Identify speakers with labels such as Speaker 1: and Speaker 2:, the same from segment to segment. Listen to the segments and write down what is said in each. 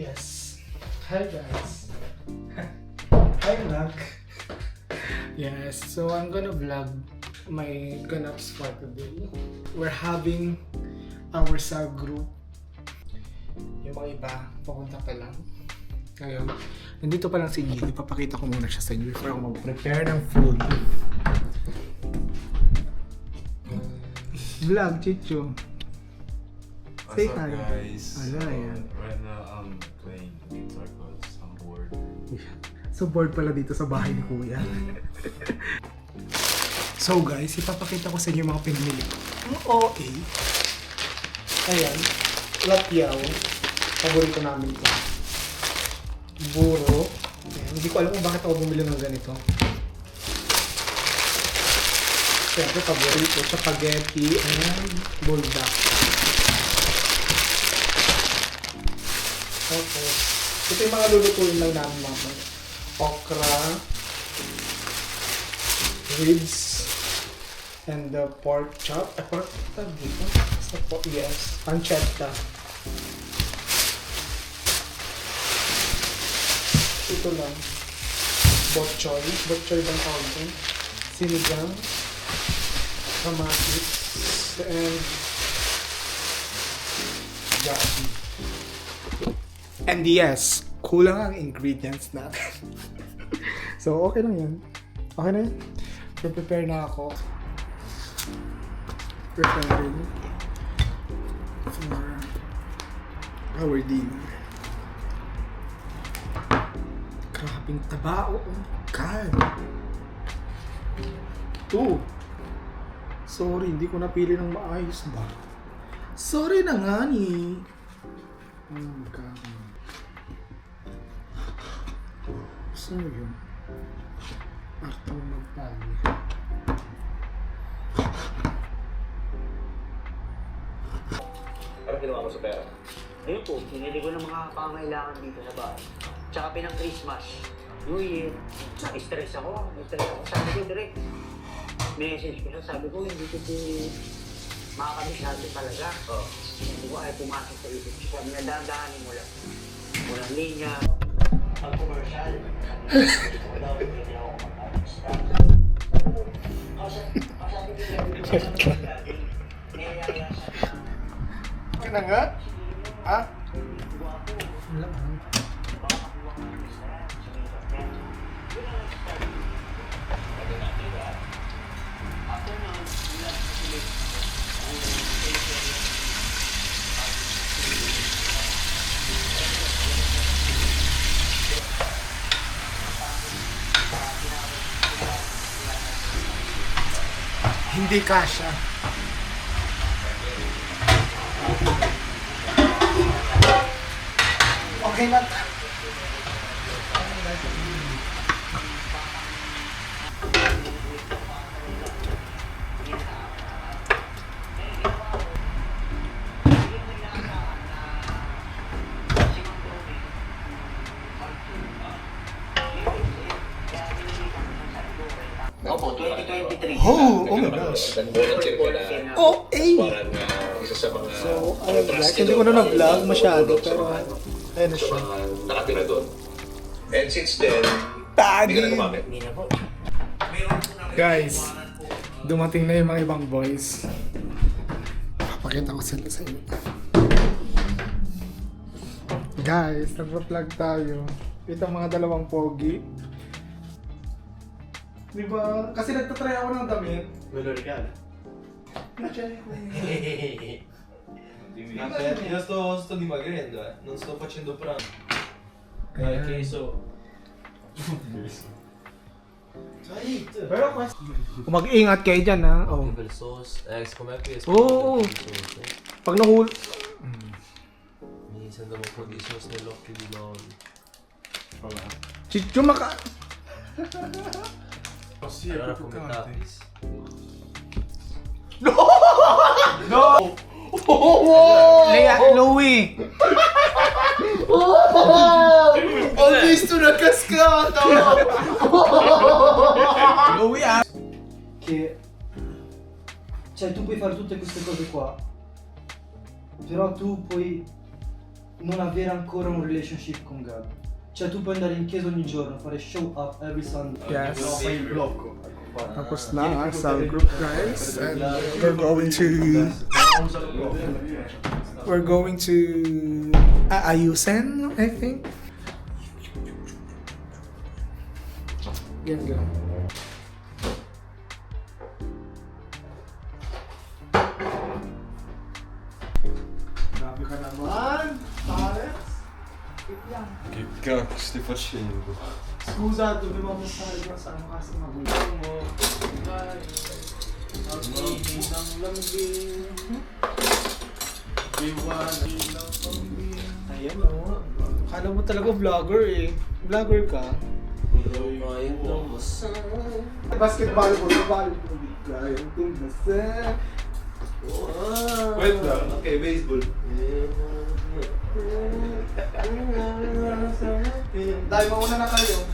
Speaker 1: Yes. Hi guys. Hi vlog. Yes, so I'm gonna vlog my ganaps for today. We're having our cell group. Yung mga iba, papunta pa lang. Ngayon, nandito pa lang si Gili. Papakita ko muna siya sa inyo before ako mag-prepare ng food. Vlog, Chicho. Say
Speaker 2: What's up,
Speaker 1: hi.
Speaker 2: guys?
Speaker 1: Ala, yan.
Speaker 2: Right now I'm playing guitar because I'm bored.
Speaker 1: So bored pala dito sa bahay ni Kuya. So guys, ipapakita ko sa inyo mga pinamili ko. Ang OA. Ayan. Lapyaw. Paborito namin ito. Buro. Ayan. Hindi ko alam kung bakit ako bumili ng ganito. Siyempre, paborito. Spaghetti and bulldog. Tapos, ito yung mga lulutuin lang namin mamaya. Okra, ribs, and the pork chop. Pork chop dito? Yes, pancetta. Ito lang. Bok choy. Bok choy bang tawag dun? Sinigang, kamatis, and gabi. And yes, kulang ang ingredients natin. So, okay lang yan. Okay na yan. Prepare na ako. Preparing for our dinner. Grabing taba. Oh my God. Sorry, hindi ko napili ng maayos ba? Sorry na nga ni. Oh my God. So yun. Arte mo magpali.
Speaker 3: Ano ginawa mo sa pera? Ayun po, pinili ko ng mga pangailangan dito sa bahay. Tsaka pinang Christmas, New Year. Stress ako. Sabi ko direct. Message ko na, sabi ko hindi ko po makakamisado talaga. Hindi ko ay pumasok sa isip ko. Sabi na dahan-dahanin mo lang. Walang linya. Ang commercial.
Speaker 1: Ka na nga? Ha? Hindi kasha. Okay na.
Speaker 3: Opo, 2023.
Speaker 1: Oh my gosh. Oh, eh. So, ayun guys, hindi ko na na-vlog masyado, pero ayun na siya.
Speaker 4: Nakatira doon. And since then,
Speaker 1: Tagi!
Speaker 4: hindi ka na gumamit.
Speaker 3: Hindi na po.
Speaker 1: Guys, dumating na yung mga ibang boys. Papakita ko sila sa inyo. Guys, nagpa-vlog tayo. Ito ang mga dalawang pogi. Diba? Kasi nagtatry ako ng damit.
Speaker 5: Velorical.
Speaker 1: Na-check ko yun.
Speaker 5: Io sto dimagrendo, non sto facendo pranzo.
Speaker 1: Ayan.
Speaker 5: Che so.
Speaker 1: Pero kung mag-ingat kayo dyan ha. Oh.
Speaker 5: Level sauce. Com'è che
Speaker 1: Oo. Pag nahul...
Speaker 5: Mi sento un po' di sauce nell'occhio di Lol.
Speaker 1: Chicho maka...
Speaker 5: Allora come tapis.
Speaker 1: Lea, Louie!
Speaker 5: Ho visto una cascata!
Speaker 1: Louie ah!
Speaker 6: Che cioè tu puoi fare tutte queste cose qua, però tu puoi non avere ancora un relationship con Gab. Cioè tu puoi andare in chiesa ogni giorno, fare show up every Sunday.
Speaker 1: Yes.
Speaker 6: Però fai il blocco.
Speaker 1: Tapos na ang cell group, guys. And we're going to Ayusen, I think. Yan lang. Grabe ka naman, Alex.
Speaker 5: Che cacchio stai facendo?
Speaker 1: Scusa, dovevo mostrare il grosso kasi magulang mo. Ang init ng lambing. Iwanay ng pambing. Ayan o. Akala mo talaga vlogger eh. Vlogger ka. Basketball ko, volleyball. Kaya kong nasa.
Speaker 5: Wait lang. Okay, baseball.
Speaker 1: Dahil mauna na kayo.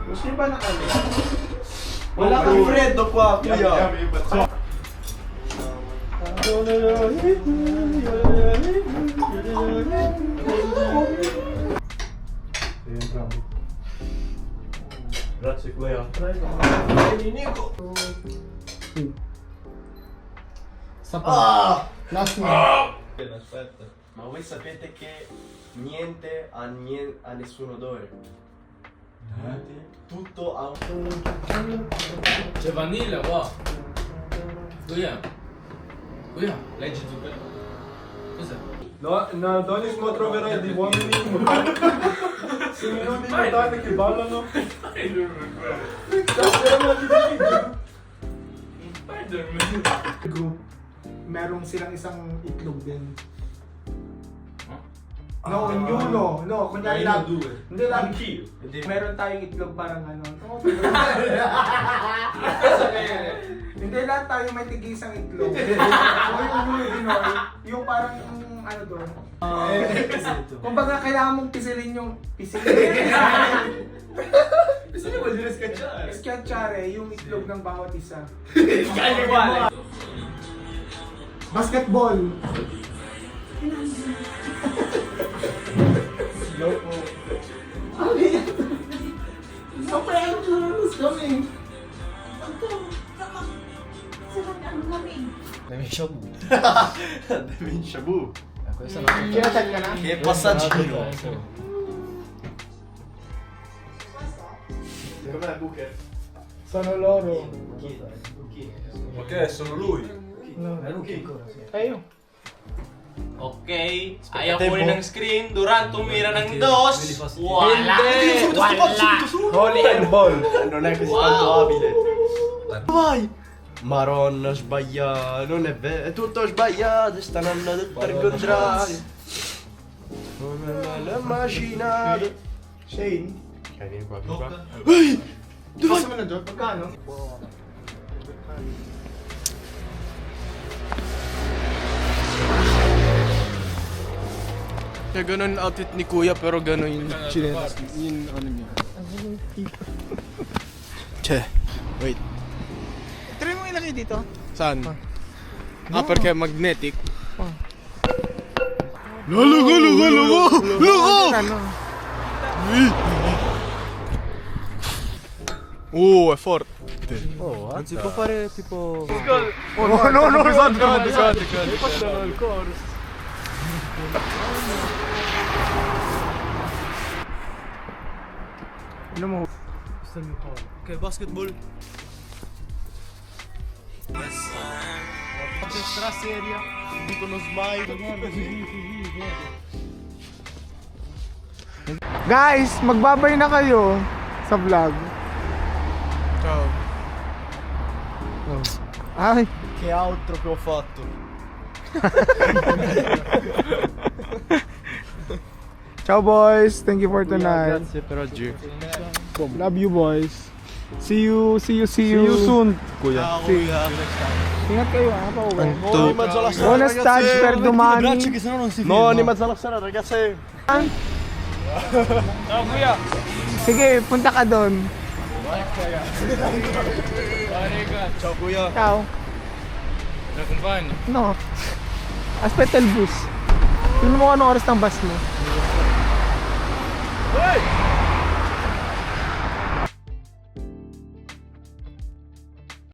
Speaker 1: Gusto niyo ba na kayo?
Speaker 6: Wala kang Fredo pa, kuya.
Speaker 5: Grazie kuya.
Speaker 1: Last one.
Speaker 5: Aspetta. Ma voi sapete che niente ha nessun odore? Tutto ha un...
Speaker 7: C'è vanilla qua. Kuya. Kuya, leggi tu quello. Cos'è?
Speaker 5: No, na doničmo troverai di uomini si minuti importanti che ballano.
Speaker 1: Group, merong silang isang itlog din. No, no, kunyari lang. Hindi lang. Meron tayong itlog parang ano. Hindi lang tayo may tig-isang itlog. O yung Pinoy, yung parang ano doon. Kumbaga kailangan mong pisilin yung pisilin mo din sketchare yung itlog ng bawat isa. Basketball.
Speaker 5: Demin shabu.
Speaker 1: Kinatag ka na?
Speaker 5: Che passaggino.
Speaker 2: Com'è Booker?
Speaker 1: Sono loro.
Speaker 5: Ok, sono lui.
Speaker 1: Kayo.
Speaker 7: Okay, ayaw kunin ng screen, Durant tumira ng dos. Wala!
Speaker 5: Holy and ball. Non è così tanto abile. Vai! Maronna, sbagliato, non è vero, è tutto sbagliato, stanno andando tutto al contrario. Non l'ho immaginato.
Speaker 1: Shane.
Speaker 5: Ok, vieni qua, vieni qua.
Speaker 1: Dove mo na doon? Magkano?
Speaker 8: Kaya ganun outfit ni Kuya pero ganun yung chinelas. Yung ano niya. Che, wait.
Speaker 1: Try mo ilagay dito.
Speaker 8: Saan? Ah, perché magnetic. Loko! È forte.
Speaker 5: Non si può fare tipo...
Speaker 8: No, scusate. Passano il chorus.
Speaker 1: Ano mo?
Speaker 5: Ok, basketball. Stra seria, dicono smile.
Speaker 1: Guys, magbabay na kayo sa vlog.
Speaker 8: Ciao.
Speaker 1: Ay,
Speaker 5: Che altro che ho fatto?
Speaker 1: ciao boys. Thank you for tonight.
Speaker 5: Grazie per oggi.
Speaker 1: Love you boys. See you soon.
Speaker 5: Kuya.
Speaker 1: Ingat kayo ha, pauwi.
Speaker 5: No, in mezzo alla strada,
Speaker 1: Buona stage per domani.
Speaker 5: No, in mezzo alla strada, ragazzi.
Speaker 1: Sige, punta ka doon.
Speaker 5: Ciao, kuya.
Speaker 1: Ciao.
Speaker 7: Accompagno.
Speaker 1: No. Aspetta il bus. Tingnan mo anong oras ng bus mo.